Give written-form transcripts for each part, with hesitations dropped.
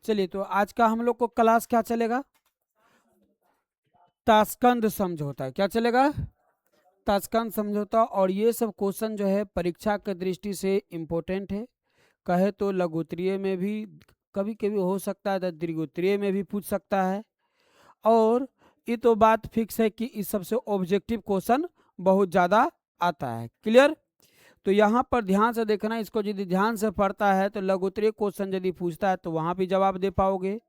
चलिए, तो आज का हम लोग को क्लास क्या चलेगा? ताशकंद समझौता। क्या चलेगा? ताशकंद समझौता। और ये सब क्वेश्चन जो है परीक्षा के दृष्टि से इम्पोर्टेंट है। कहे तो लघुत्तरीय में भी कभी कभी हो सकता है, तो दीर्घोत्तरीय में भी पूछ सकता है। और ये तो बात फिक्स है कि इस सबसे ऑब्जेक्टिव क्वेश्चन बहुत ज़्यादा आता है। क्लियर? तो यहाँ पर ध्यान से देखना, इसको यदि ध्यान से पढ़ता है तो लघुत्तरीय क्वेश्चन यदि पूछता है तो वहाँ भी जवाब दे पाओगे,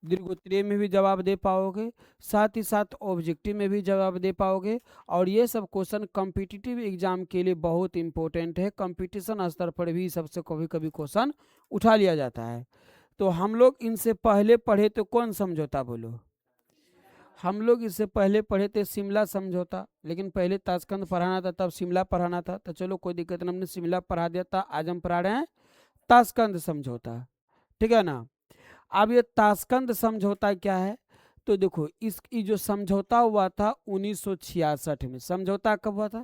दीर्घोत्तरीय में भी जवाब दे पाओगे, साथ ही साथ ऑब्जेक्टिव में भी जवाब दे पाओगे। और ये सब क्वेश्चन कॉम्पिटिटिव एग्जाम के लिए बहुत इंपॉर्टेंट है। कंपटीशन स्तर पर भी सबसे कभी कभी क्वेश्चन उठा लिया जाता है। तो हम लोग इनसे पहले पढ़े तो कौन समझौता? बोलो। हम लोग इससे पहले पढ़े थे शिमला समझौता, लेकिन पहले ताशकंद पढ़ाना था, तब शिमला पढ़ाना था। तो चलो कोई दिक्कत नहीं, हमने शिमला पढ़ा दिया था, आज हम पढ़ा रहे हैं ताशकंद समझौता। ठीक है ना? अब ये ताशकंद समझौता क्या है? तो देखो, इसकी जो समझौता हुआ था 1966 में। समझौता कब हुआ था?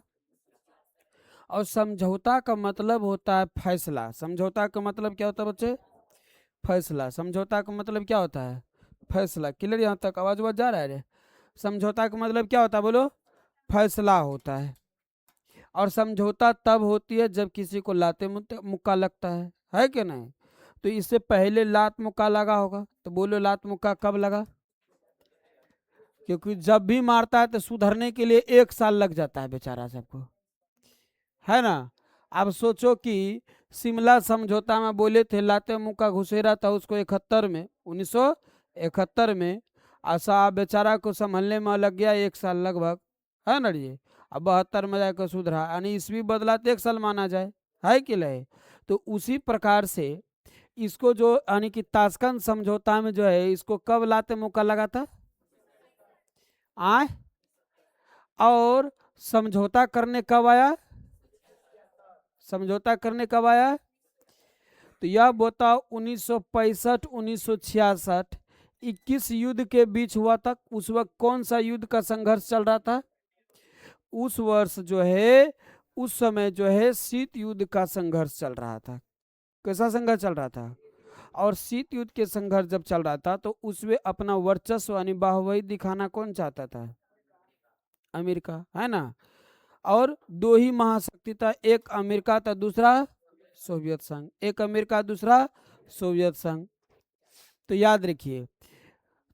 और समझौता का मतलब होता है फैसला। समझौता का मतलब क्या होता है बच्चे? फैसला। समझौता का मतलब क्या होता है? फैसला। क्लियर? यहाँ तक आवाज जा रहा है रे? समझौता का मतलब क्या होता है? बोलो। फैसला होता है। और समझौता तब होती है जब किसी को लाते मुक्का लगता है कि नहीं? तो इससे पहले लात मुक्का लगा होगा, तो बोलो लात मुक्का कब लगा? क्योंकि जब भी मारता है तो सुधरने के लिए 1 साल लग जाता है बेचारा सबको, है ना? अब सोचो कि शिमला समझौता में बोले थे लाते मुक्का घुसेरा था उसको 71 में, 1971 में। आशा बेचारा को संभलने में लग गया 1 साल लगभग, है ना जी? अब 72 में जाकर सुधरा, यानी ईस्वी बदला तो 1 साल माना जाए, है कि नहीं? तो उसी प्रकार से इसको जो यानी कि ताशकंद समझौता में जो है, इसको कब लाते मुक्का लगा था? आए? और समझौता करने कब आया? समझौता करने कब आया? तो यह बताओ 1965 1966 21 युद्ध के बीच हुआ था। उस वक्त कौन सा युद्ध का संघर्ष चल रहा था? उस वर्ष जो है, उस समय जो है शीत युद्ध का संघर्ष चल रहा था। कैसा संघर्ष चल रहा था? और शीत युद्ध के संघर्ष जब चल रहा था तो उसमें अपना वर्चस्व यानी बाहुबली दिखाना कौन चाहता था? अमेरिका, है ना? और दो ही महाशक्ति था, एक अमेरिका था, दूसरा सोवियत संघ। एक अमेरिका, दूसरा सोवियत संघ। तो याद रखिए।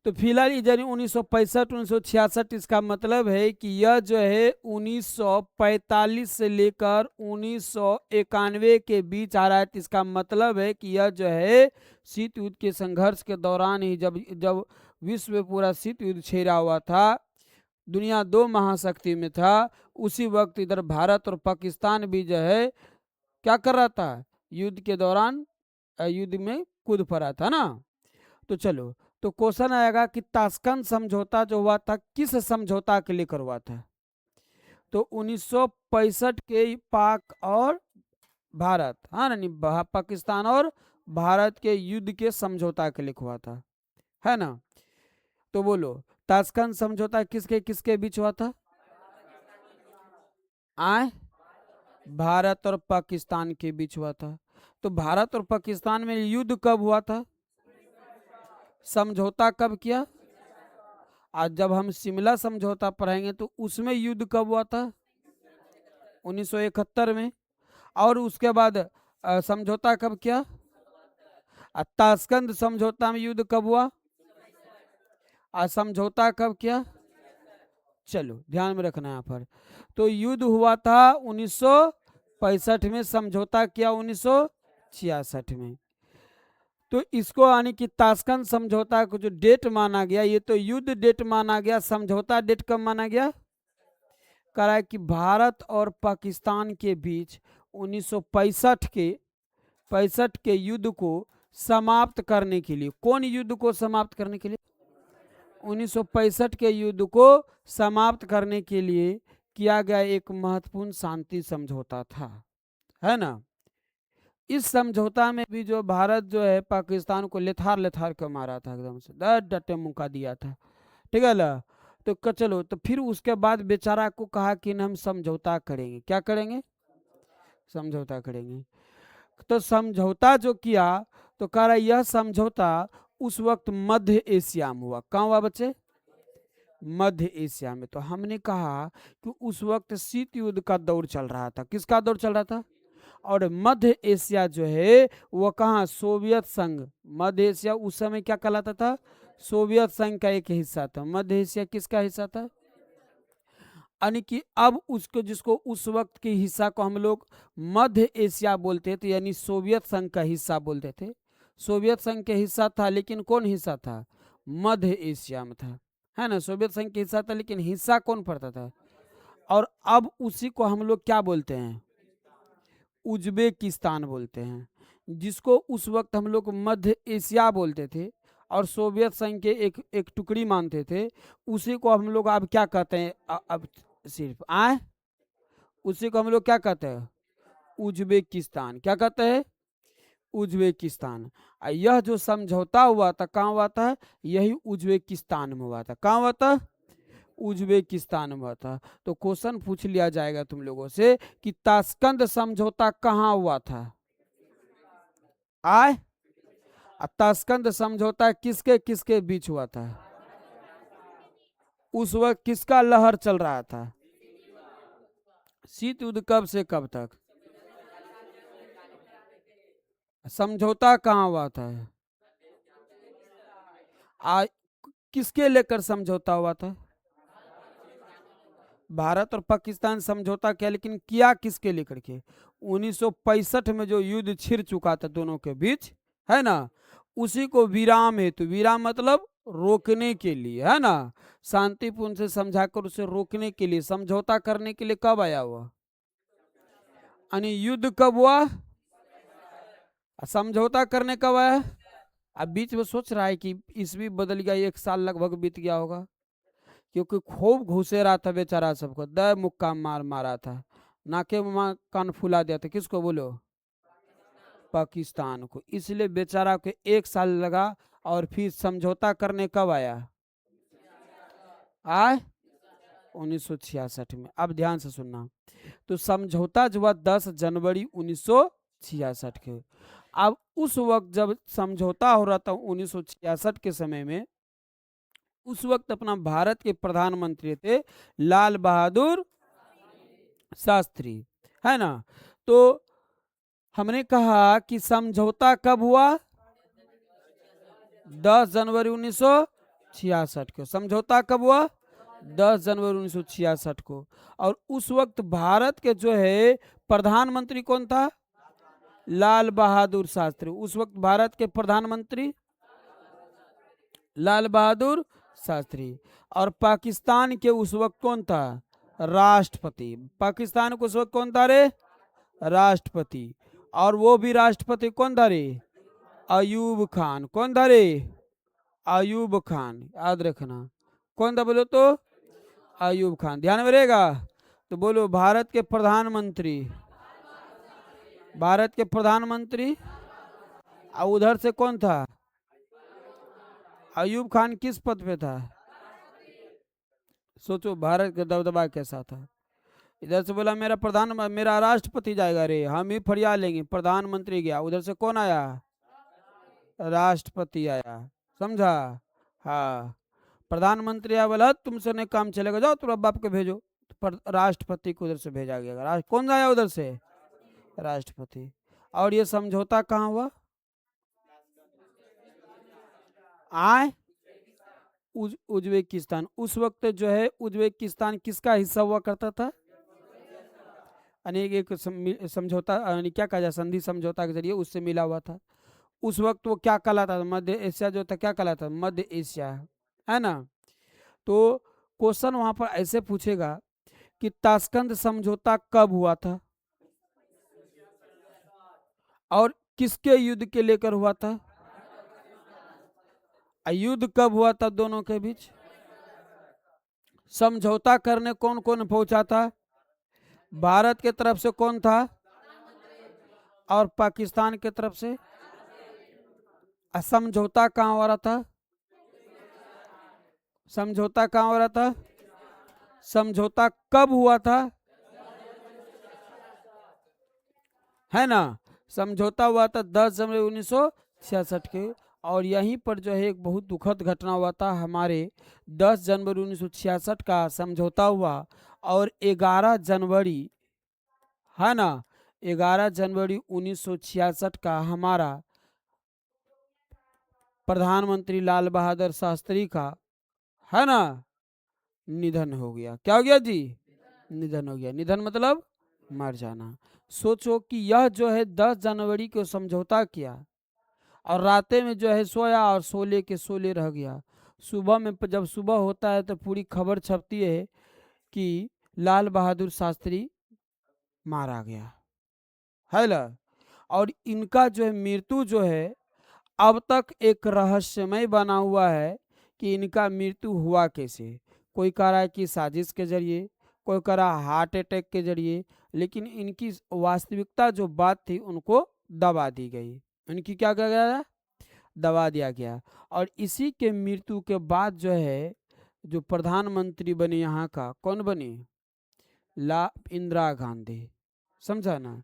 तो फिलहाल यानी 1965 1966, इसका मतलब है कि यह जो है 1945 से लेकर 1991 के बीच आ रहा है। इसका मतलब है कि यह जो है शीत युद्ध के संघर्ष के दौरान ही, जब जब विश्व में पूरा शीत युद्ध छेड़ा हुआ था, दुनिया दो महाशक्ति में था, उसी वक्त इधर भारत और पाकिस्तान भी जो है क्या कर रहा था? युद्ध के दौरान युद्ध में कूद पड़ा था ना। तो चलो, तो क्वेश्चन आएगा कि ताशकंद समझौता जो हुआ था किस समझौता के लेकर हुआ था? तो 1965 के पाक और भारत, हाँ नहीं, पाकिस्तान और भारत के युद्ध के समझौता के लिए हुआ था, है ना? तो बोलो, ताशकंद समझौता किसके किसके बीच हुआ था? आए? भारत और पाकिस्तान के बीच हुआ था। तो भारत और पाकिस्तान में युद्ध कब हुआ था? समझौता कब किया? आज जब हम शिमला समझौता पढ़ेंगे तो उसमें युद्ध कब हुआ था? 1971 में। और उसके बाद समझौता कब किया? ताशकंद समझौता में युद्ध कब हुआ? समझौता कब किया? चलो ध्यान में रखना यहाँ पर। तो युद्ध हुआ था 1965 में, समझौता किया 1966 में। तो इसको यानी कि ताशकंद समझौता को जो डेट माना गया, ये तो युद्ध डेट माना गया, समझौता डेट कब माना गया? कह रहा है कि भारत और पाकिस्तान के बीच 1965 के युद्ध को समाप्त करने के लिए, कौन युद्ध को समाप्त करने के लिए? 1965 के युद्ध को समाप्त करने के लिए किया गया एक महत्वपूर्ण शांति समझौता था, है ना? इस समझौता में भी जो भारत जो है पाकिस्तान को लेथार लेथार कर मारा था, एकदम से डटे मुक्का दिया था। ठीक है ना? तो चलो, तो फिर उसके बाद बेचारा को कहा कि हम समझौता करेंगे। क्या करेंगे? समझौता करेंगे। तो समझौता जो किया, तो कह रहा यह समझौता उस वक्त मध्य एशिया में हुआ। कहाँ हुआ बच्चे? मध्य एशिया में। तो हमने कहा कि उस वक्त शीत युद्ध का दौर चल रहा था। किसका दौर चल रहा था? और मध्य एशिया जो है वह कहाँ? सोवियत संघ। मध्य एशिया उस समय क्या कहलाता था? सोवियत संघ का एक हिस्सा था। मध्य एशिया किसका हिस्सा था? यानी कि अब उसको, जिसको उस वक्त के हिस्सा को हम लोग मध्य एशिया बोलते थे, यानी सोवियत संघ का हिस्सा बोलते थे। सोवियत संघ के हिस्सा था, लेकिन कौन हिस्सा था? मध्य एशिया में था, है ना। सोवियत संघ के हिस्सा था, लेकिन हिस्सा कौन पड़ता था? और अब उसी को हम लोग क्या बोलते हैं? उज्बेकिस्तान बोलते हैं। जिसको उस वक्त हम लोग मध्य एशिया बोलते थे और सोवियत संघ के एक एक टुकड़ी मानते थे, उसी को हम लोग अब क्या कहते हैं? अब सिर्फ आए, उसी को हम लोग क्या कहते हैं? उज्बेकिस्तान। क्या कहते हैं? उज्बेकिस्तान। यह जो समझौता हुआ था कहाँ हुआ था? यही उज्बेकिस्तान में हुआ था। कहाँ हुआ था? उज्बेकिस्तान में हुआ था। तो क्वेश्चन पूछ लिया जाएगा तुम लोगों से कि ताशकंद समझौता कहाँ हुआ था? आए, ताशकंद समझौता किसके किसके बीच हुआ था? उस वक्त किसका लहर चल रहा था? शीत युद्ध कब से कब तक? समझौता कहाँ हुआ था? किसके लेकर समझौता हुआ था? भारत और पाकिस्तान समझौता किया, लेकिन किया किसके लेकर के? 1965 में जो युद्ध छिड़ चुका था दोनों के बीच, है ना, उसी को विराम हेतु, विराम मतलब रोकने के लिए, है ना, शांतिपूर्ण से समझाकर उसे रोकने के लिए, समझौता करने के लिए कब आया हुआ? यानी युद्ध कब हुआ? समझौता करने कब आया? अब बीच में सोच रहा है कि ईस्वी बदल गया, 1 साल लगभग बीत गया होगा, क्योंकि खूब घुसे रहा था बेचारा सबको, दय मुक्का मार मारा था, नाके में कान फुला दिया था। किसको बोलो? पाकिस्तान को। इसलिए बेचारा को 1 साल लगा। और फिर समझौता करने कब आया? आए 1966 में। अब ध्यान से सुनना। तो समझौता जो हुआ 10 जनवरी 1966 के। अब उस वक्त जब समझौता हो रहा था 1966 के समय में, उस वक्त अपना भारत के प्रधानमंत्री थे लाल बहादुर शास्त्री, है ना। तो हमने कहा कि समझौता कब हुआ? 10 जनवरी 1966 को। समझौता कब हुआ? 10 जनवरी 1966 को। और उस वक्त भारत के जो है प्रधानमंत्री कौन था? लाल बहादुर शास्त्री। उस वक्त भारत के प्रधानमंत्री लाल बहादुर शास्त्री। और पाकिस्तान के उस वक्त कौन था? राष्ट्रपति। पाकिस्तान को उस वक्त कौन था रे? राष्ट्रपति। और वो भी राष्ट्रपति कौन था रे? अयूब खान। कौन था रे? अयूब खान। याद रखना, कौन था बोलो तो? अयूब खान। ध्यान में रहेगा। तो बोलो भारत के प्रधानमंत्री, भारत के प्रधानमंत्री। और उधर से कौन था? अयूब खान किस पद पे था? सोचो भारत का दबदबा कैसा था। इधर से बोला मेरा राष्ट्रपति जाएगा रे, हम ही फरिया लेंगे। प्रधानमंत्री गया, उधर से कौन आया? राष्ट्रपति आया। समझा? हाँ, प्रधानमंत्री आया, बोला तुमसे नहीं काम चलेगा, जाओ तुम बाप के भेजो। पर राष्ट्रपति को उधर से भेजा गया। कौन आया उधर से? राष्ट्रपति। और ये समझौता कहाँ हुआ? आए उज्बेकिस्तान। उस वक्त जो है उज्बेकिस्तान किसका हिस्सा हुआ करता था? अनेक एक समझौता, यानी क्या कहा जाए, संधि समझौता के जरिए उससे मिला हुआ था। उस वक्त वो क्या कहलाता था? मध्य एशिया जो था क्या कहलाता था? मध्य एशिया, है ना। तो क्वेश्चन वहां पर ऐसे पूछेगा कि ताशकंद समझौता कब हुआ था और किसके युद्ध के लेकर हुआ था? युद्ध कब हुआ था दोनों के बीच? समझौता करने कौन कौन पहुंचा था? भारत के तरफ से कौन था और पाकिस्तान के तरफ से? समझौता कहाँ हो रहा था? समझौता कहाँ हो रहा था? समझौता कब हुआ था? है ना। समझौता हुआ था 10 जनवरी 1966 के। और यहीं पर जो है एक बहुत दुखद घटना हुआ था। हमारे 10 जनवरी 1966 का समझौता हुआ और 11 जनवरी, है ना, 11 जनवरी 1966 का हमारा प्रधानमंत्री लाल बहादुर शास्त्री का, है ना, निधन हो गया। क्या हो गया जी? निधन हो गया। निधन मतलब मर जाना। सोचो कि यह जो है 10 जनवरी को समझौता किया और राते में जो है सोया और सोले के सोले रह गया। सुबह में जब सुबह होता है तो पूरी खबर छपती है कि लाल बहादुर शास्त्री मारा गया, है ना। और इनका जो है मृत्यु जो है अब तक एक रहस्यमय बना हुआ है कि इनका मृत्यु हुआ कैसे। कोई कह रहा है कि साजिश के जरिए, कोई कह रहा है हार्ट अटैक के जरिए, लेकिन इनकी वास्तविकता जो बात थी उनको दबा दी गई। इनकी क्या किया गया? दबा दिया गया। और इसी के मृत्यु के बाद जो है जो प्रधानमंत्री बने यहाँ का, कौन बनी? इंदिरा गांधी। समझा ना?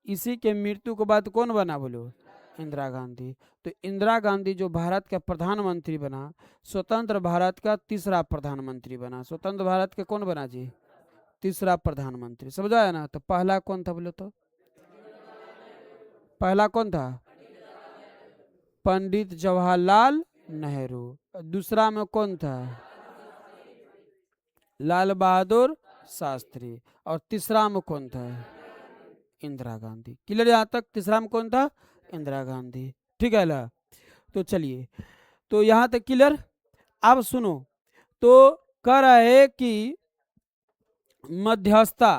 इसी के मृत्यु के बाद कौन बना बोलो? इंदिरा गांधी। तो इंदिरा गांधी जो भारत का प्रधानमंत्री बना, स्वतंत्र भारत का तीसरा प्रधानमंत्री बना। स्वतंत्र भारत के कौन बना जी? तीसरा प्रधानमंत्री। समझाया ना? तो पहला कौन था बोलो तो? पहला कौन था? पंडित जवाहरलाल नेहरू। दूसरा में कौन था? लाल बहादुर शास्त्री। और तीसरा में कौन था? इंदिरा गांधी। क्लियर यहाँ तक? तीसरा में कौन था? इंदिरा गांधी। ठीक है ला। तो चलिए, तो यहाँ तक क्लियर। अब सुनो, तो कह रहा है कि मध्यस्थता,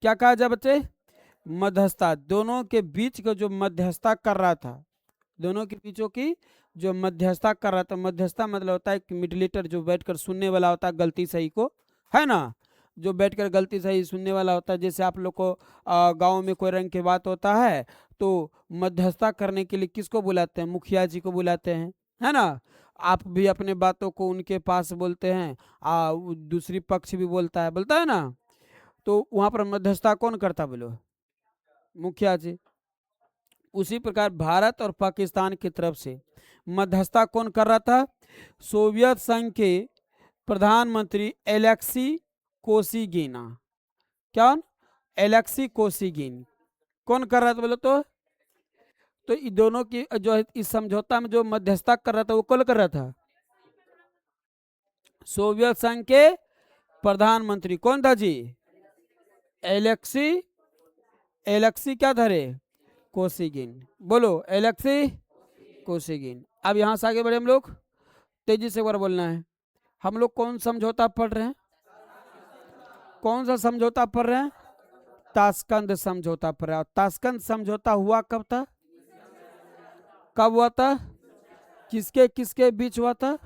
क्या कहा जाए बच्चे? मध्यस्थता। दोनों के बीच का जो मध्यस्थता कर रहा था, दोनों के बीचों की जो मध्यस्थता कर रहा था। मध्यस्थता मतलब होता है कि मिडिलेटर, जो बैठकर सुनने वाला होता है गलती सही को, है ना, जो बैठकर गलती सही सुनने वाला होता है। जैसे आप लोग को गांव में कोई रंग की बात होता है तो मध्यस्थता करने के लिए किसको बुलाते हैं? मुखिया जी को बुलाते हैं, है ना। आप भी अपने बातों को उनके पास बोलते हैं, दूसरी पक्ष भी बोलता है ना। तो वहां पर मध्यस्थता कौन करता बोलो? मुखिया जी। उसी प्रकार भारत और पाकिस्तान की तरफ से मध्यस्थता कौन कर रहा था? सोवियत संघ के प्रधानमंत्री एलेक्सी कोसिगिना। क्या? Alexei Kosygin. कौन कर रहा था बोलो तो इन दोनों की जो है इस समझौता में जो मध्यस्थता कर रहा था वो कौन कर रहा था? सोवियत संघ के प्रधानमंत्री। कौन था जी? एलेक्सी, एलेक्सी क्या धरे? कोसिगिन। बोलो, एलेक्सी कोसिगिन। अब यहां से आगे बढ़े हम लोग, तेजी से एक बार बोलना है। हम लोग कौन समझौता पढ़ रहे हैं? कौन सा समझौता पढ़ रहे हैं? ताशकंद समझौता पढ़ रहे हैं। ताशकंद समझौता हुआ कब था? कब हुआ था? किसके किसके बीच हुआ था?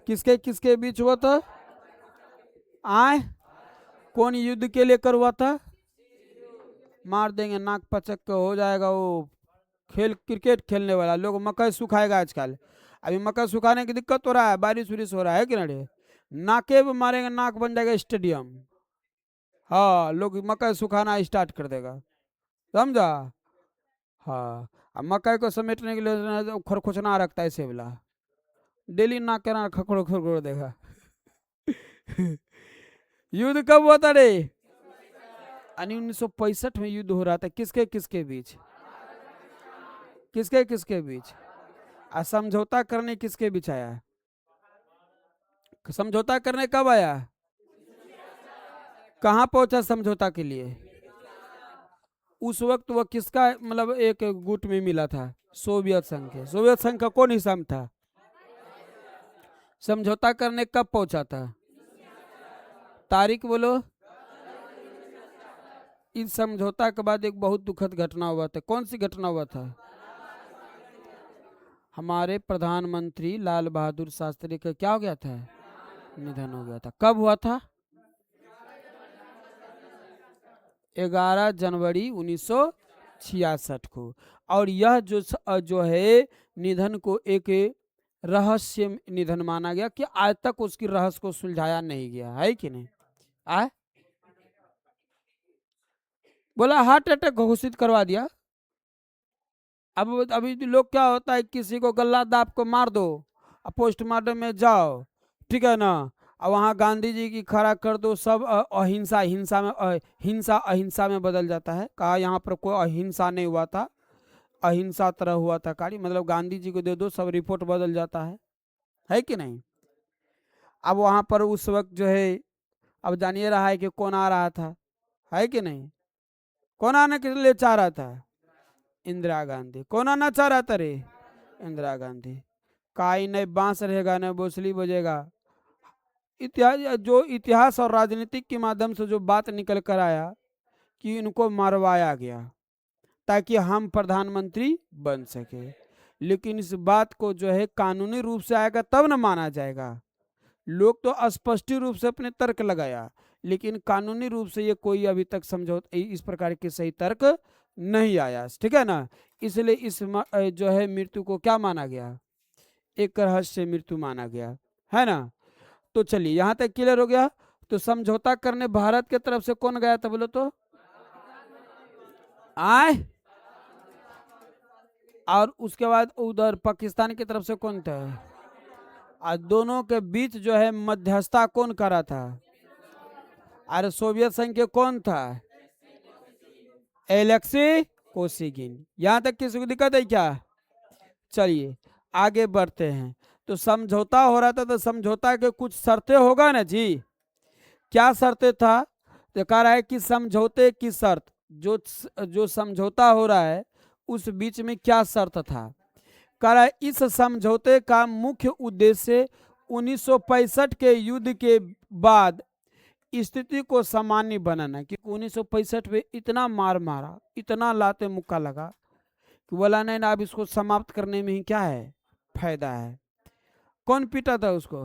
किसके किसके बीच हुआ था? आए, कौन युद्ध के लिए कर हुआ था? मार देंगे नाक पचक के हो जाएगा वो। खेल, क्रिकेट खेलने वाला लोग मकई सुखाएगा आजकल। अभी मकई सुखाने की दिक्कत हो रहा है, बारिश उरिश हो रहा है कि नहीं, नाके पे मारेंगे, नाक बन जाएगा स्टेडियम। हाँ, लोग मकई सुखाना स्टार्ट कर देगा। समझा? हाँ, अब मकई को समेटने के लिए खरखोचना रखता है सेवला, डेली नाक के ना खखोड़ खखोड़ देगा। युद्ध कब हुआ था रे? 1965 में युद्ध हो रहा था। किसके किसके बीच? किसके किसके बीच? समझौता करने किसके बीच आया? समझौता करने कब आया? कहाँ पहुंचा समझौता के लिए? उस वक्त वह किसका मतलब एक गुट में मिला था? सोवियत संघ के। सोवियत संघ का कौन हिस्सा में था? समझौता करने कब पहुंचा था? तारीख बोलो। इस समझौता के बाद एक बहुत दुखद घटना हुआ था। कौन सी घटना हुआ था? हमारे प्रधानमंत्री लाल बहादुर शास्त्री का क्या हो गया था? निधन हो गया था। कब हुआ था? 11 जनवरी 1966 को। और यह जो है निधन को एक रहस्य निधन माना गया कि आज तक उसकी रहस्य को सुलझाया नहीं गया है कि नहीं। आए, बोला हार्ट अटैक घोषित करवा दिया। अब अभी जो लोग क्या होता है, किसी को गला दाब को मार दो, पोस्टमार्टम में जाओ, ठीक है ना, और वहाँ गांधी जी की खड़ा कर दो, सब अहिंसा हिंसा में हिंसा अहिंसा में बदल जाता है। कहा यहाँ पर कोई अहिंसा नहीं हुआ था, अहिंसा तरह हुआ था कार्य, मतलब गांधी जी को दे दो, सब रिपोर्ट बदल जाता है कि नहीं। अब वहाँ पर उस वक्त जो है, अब जानिए रहा है कि कौन आ रहा था, है कि नहीं, कौन आने के लिए चाह रहा था, इंदिरा गांधी। कौन आना चाह रहा था रे, इंदिरा गांधी। काई नहीं बांस रहेगा न बोसली बजेगा। इतिहास और राजनीतिक के माध्यम से जो बात निकल कर आया कि इनको मरवाया गया ताकि हम प्रधानमंत्री बन सके, लेकिन इस बात को जो है कानूनी रूप से आएगा तब न माना जाएगा। लोग तो स्पष्ट रूप से अपने तर्क लगाया, लेकिन कानूनी रूप से ये कोई अभी तक समझौता इस प्रकार के सही तर्क नहीं आया, ठीक है ना। इसलिए इस जो है मृत्यु को क्या माना गया, एक रहस्य मृत्यु माना गया, है ना। तो चलिए यहाँ तक क्लियर हो गया। तो समझौता करने भारत के तरफ से कौन गया था बोलो तो, आए, और उसके बाद उधर पाकिस्तान की तरफ से कौन था, और दोनों के बीच जो है मध्यस्थता कौन करा था, अरे सोवियत संघ के कौन था, एलेक्सी कोसिगिन। यहां तक किसी को दिक्कत है क्या। चलिए आगे बढ़ते हैं। तो समझौता हो रहा था, तो समझौता के कुछ शर्तें होगा ना जी। क्या शर्तें था, तो कह रहा है कि समझौते की शर्त, जो जो समझौता हो रहा है उस बीच में क्या शर्त था। कह रहा है इस समझौते का मुख्य उद्देश्य 1965 के युद्ध के बाद स्थिति को सामान्य बनाना, क्योंकि 1965 में इतना मार मारा, इतना लाते मुक्का लगा कि बोला नहीं ना, अब इसको समाप्त करने में ही क्या है फायदा है। कौन पीटा था उसको,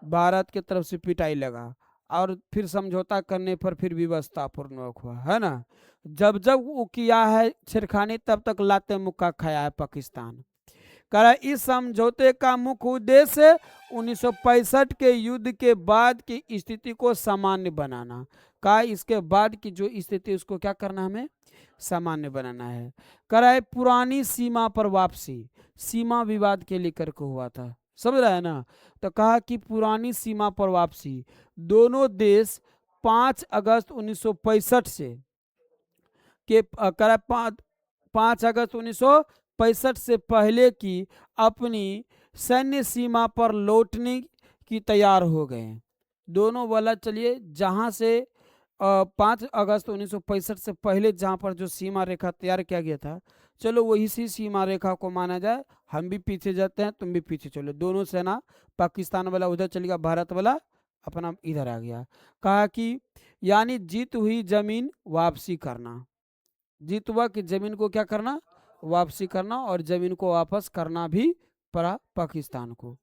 भारत की तरफ से पिटाई लगा, और फिर समझौता करने पर फिर व्यवस्था पूर्वक हुआ, है ना। जब जब वो किया है छेड़खानी, तब तक लाते मुक्का खाया है पाकिस्तान। कहा इस समझौते का मुख्य उद्देश्य 1965 के युद्ध के बाद की स्थिति को सामान्य बनाना। कहा इसके बाद की जो स्थिति उसको क्या करना, हमें सामान्य बनाना है। कहा है पुरानी सीमा पर वापसी, सीमा विवाद के लेकर के हुआ था, समझ रहा है ना। तो कहा कि पुरानी सीमा पर वापसी, दोनों देश 5 अगस्त 1965 से के करा 5 अगस्त 1965 से पहले की अपनी सैन्य सीमा पर लौटने की तैयार हो गए। दोनों वाला चलिए जहां से 5 अगस्त 1965 से पहले जहां पर जो सीमा रेखा तैयार किया गया था, चलो वही सी सीमा रेखा को माना जाए, हम भी पीछे जाते हैं, तुम भी पीछे चलो। दोनों सेना, पाकिस्तान वाला उधर चल गया, भारत वाला अपना इधर आ गया। कहा कि यानी जीत हुई जमीन वापसी करना, जीत हुआ कि जमीन को क्या करना, वापसी करना, और जमीन को वापस करना भी पड़ा पाकिस्तान को।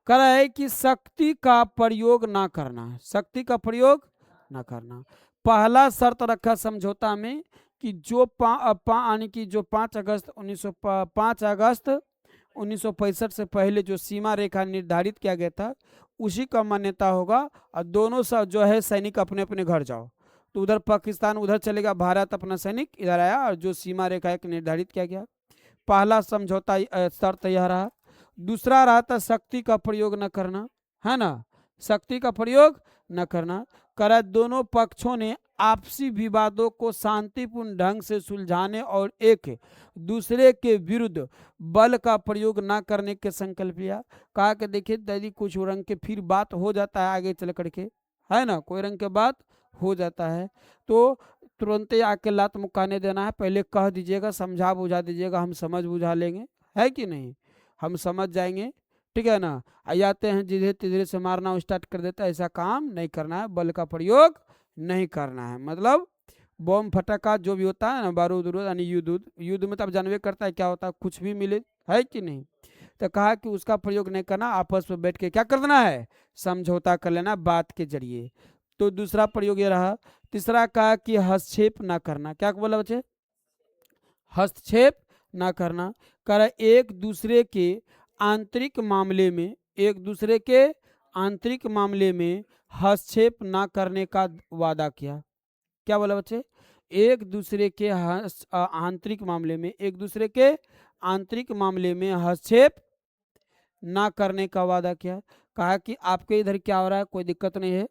कह रहा है कि शक्ति का प्रयोग ना करना, शक्ति का प्रयोग ना करना। पहला शर्त रखा समझौता में कि जो यानी कि जो 5 अगस्त 1965 से पहले जो सीमा रेखा निर्धारित किया गया था उसी का मान्यता होगा, और दोनों जो है सैनिक अपने अपने घर जाओ। तो उधर पाकिस्तान उधर चलेगा, भारत अपना सैनिक इधर आया, और जो सीमा रेखा एक निर्धारित किया गया। पहला समझौता शर्त यह रहा। दूसरा रहा था शक्ति का प्रयोग न करना, है ना, शक्ति का प्रयोग न करना। करा दोनों पक्षों ने आपसी विवादों को शांतिपूर्ण ढंग से सुलझाने और एक दूसरे के विरुद्ध बल का प्रयोग न करने के संकल्प लिया। कहा कि देखिए यदि कुछ रंग के फिर बात हो जाता है आगे चल करके, है ना, कोई रंग के बात हो जाता है तो तुरंत आके लात मुक्काने देना है, पहले कह दीजिएगा, समझा बुझा दीजिएगा, हम समझ बुझा लेंगे, है कि नहीं, हम समझ जाएंगे, ठीक है ना। आते हैं धीरे धीरे से मारना स्टार्ट कर देता है, ऐसा काम नहीं करना है, बल का प्रयोग नहीं करना है। मतलब बम फटाका जो भी होता है ना, बारूद उरूद, यानी युद्ध में तब जानवे करता है क्या होता है, कुछ भी मिले, है कि नहीं। तो कहा कि उसका प्रयोग नहीं करना, आपस में बैठ के क्या कर देना है, समझौता कर लेना बात के जरिए। तो दूसरा प्रयोग ये रहा। तीसरा कहा कि हस्तक्षेप ना करना, क्या बोला बच्चे, हस्तक्षेप ना करना। कर एक दूसरे के आंतरिक मामले में, एक दूसरे के आंतरिक मामले में हस्तक्षेप ना करने का वादा किया। क्या बोला बच्चे, एक दूसरे के आंतरिक मामले में, एक दूसरे के आंतरिक मामले में हस्तक्षेप ना करने का वादा किया। कहा कि आपके इधर क्या हो रहा है कोई दिक्कत नहीं है,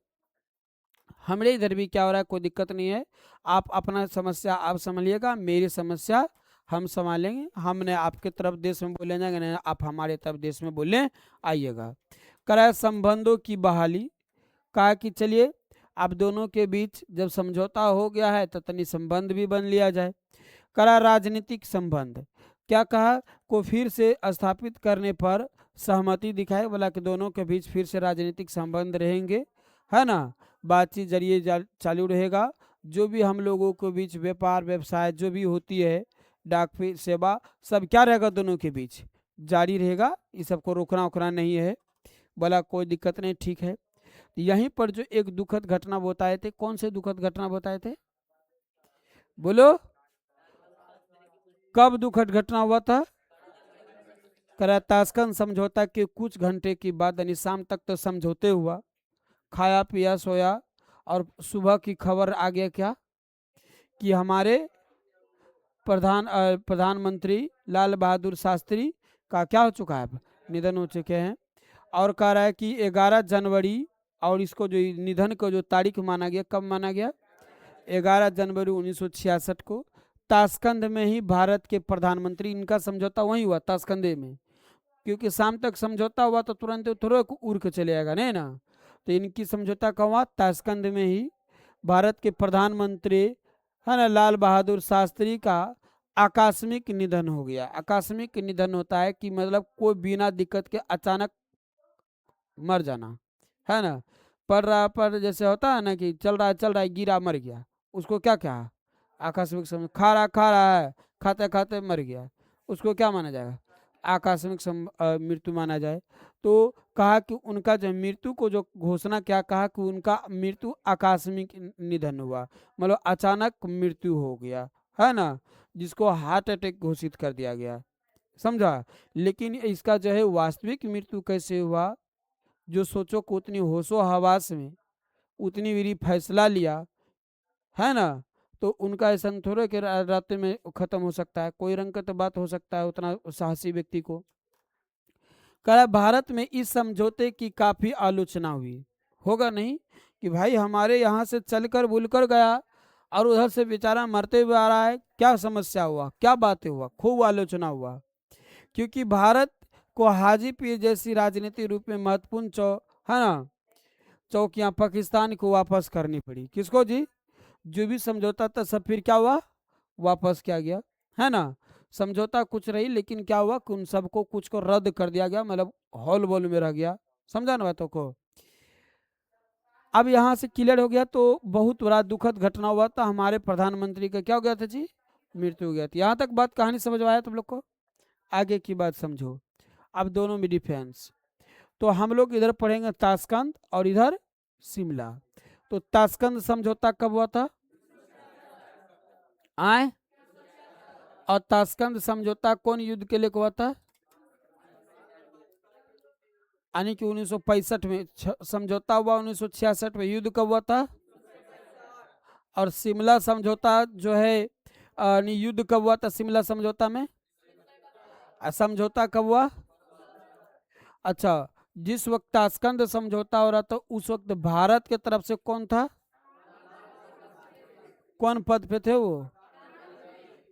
हमारे इधर भी क्या हो रहा है कोई दिक्कत नहीं है, आप अपना समस्या आप संभालिएगा, मेरी समस्या हम संभालेंगे, हमने आपके तरफ देश में बोले जाएंगे, नहीं आप हमारे तरफ देश में बोले आइएगा। करा संबंधों की बहाली। कहा कि चलिए अब दोनों के बीच जब समझौता हो गया है तो तनी संबंध भी बन लिया जाए। करा राजनीतिक संबंध। क्या कहा को फिर से स्थापित करने पर सहमति दिखाए, बोला कि दोनों के बीच फिर से राजनीतिक संबंध रहेंगे, है ना, बातचीत जरिए चालू रहेगा, जो भी हम लोगों के बीच व्यापार व्यवसाय जो भी होती है, डाक सेवा, सब क्या रहेगा दोनों के बीच जारी रहेगा, इस सबको रोकना ओकना नहीं है। बोला कोई दिक्कत नहीं, ठीक है। यहीं पर जो एक दुखद घटना बताए थे, कौन से दुखद घटना बताए थे, बोलो कब दुखद घटना हुआ था? करा ताशकंद समझौता के कुछ घंटे के बाद यानी शाम तक तो समझौते हुआ, खाया पिया सोया, और सुबह की खबर आ गया क्या कि हमारे प्रधानमंत्री लाल बहादुर शास्त्री का क्या हो चुका है, निधन हो चुके हैं। और कह रहा है कि 11 जनवरी, और इसको जो निधन को जो तारीख माना गया, कब माना गया, 11 जनवरी 1966 को ताशकंद में ही भारत के प्रधानमंत्री, इनका समझौता वहीं हुआ ताशकंदे में, क्योंकि शाम तक समझौता हुआ तो तुरंत थोड़ा उड़ के चले जाएगा नहीं ना, तो इनकी समझौता का हुआ ताशकंद में ही। भारत के प्रधानमंत्री है ना लाल बहादुर शास्त्री का आकस्मिक निधन हो गया। आकस्मिक निधन होता है कि मतलब कोई बिना दिक्कत के अचानक मर जाना, है ना, पढ़ रहा पर जैसे होता है ना कि चल रहा है गिरा मर गया, उसको क्या कहा आकस्मिक समय, खा रहा है खाते खाते मर गया, उसको क्या माना जाएगा, आकस्मिक मृत्यु माना जाए। तो कहा कि उनका जो मृत्यु को जो घोषणा क्या कहा कि उनका मृत्यु आकस्मिक निधन हुआ, मतलब अचानक मृत्यु हो गया, है ना, जिसको हार्ट अटैक घोषित कर दिया गया, समझा। लेकिन इसका जो है वास्तविक मृत्यु कैसे हुआ, जो सोचो को उतनी होशो हवास में उतनी मेरी फैसला लिया, है ना, तो उनका ऐसा थोड़े कि रात में खत्म हो सकता है, कोई रंग का तो बात हो सकता है उतना साहसी व्यक्ति को। कहा भारत में इस समझौते की काफी आलोचना हुई, होगा नहीं कि भाई हमारे यहाँ से चलकर बुलकर गया और उधर से बेचारा मरते हुए आ रहा है, क्या समस्या हुआ, क्या बातें हुआ, खूब आलोचना हुआ। क्योंकि भारत को हाजी पीर जैसी राजनीतिक रूप में महत्वपूर्ण है ना चौकियां पाकिस्तान को वापस करनी पड़ी। किसको जी, जो भी समझौता था सब फिर क्या हुआ, वापस किया गया, है ना। समझौता कुछ रही लेकिन क्या हुआ कि उन सबको कुछ को रद्द कर दिया गया, मतलब हॉल बॉल में रह गया, समझा ना बातों को। अब यहाँ से क्लियर हो गया, तो बहुत बड़ा दुखद घटना हुआ था, हमारे प्रधानमंत्री का क्या हो गया था जी, मृत्यु हो गया था। यहाँ तक बात कहानी समझ में आया तुम लोग को, आगे की बात समझो। अब दोनों में डिफेंस, तो हम लोग इधर पढ़ेंगे ताशकंद और इधर शिमला। तो ताशकंद समझौता कब हुआ था, आए, और ताशकंद समझौता कौन युद्ध के लिए हुआ था, यानी कि 1965 में समझौता हुआ, 1966 में युद्ध कब हुआ था, और शिमला समझौता जो है युद्ध कब हुआ था, शिमला समझौता में समझौता कब हुआ, अच्छा, जिस वक्त ताशकंद समझौता हो रहा था उस वक्त भारत के तरफ से कौन था, कौन पद पे थे वो,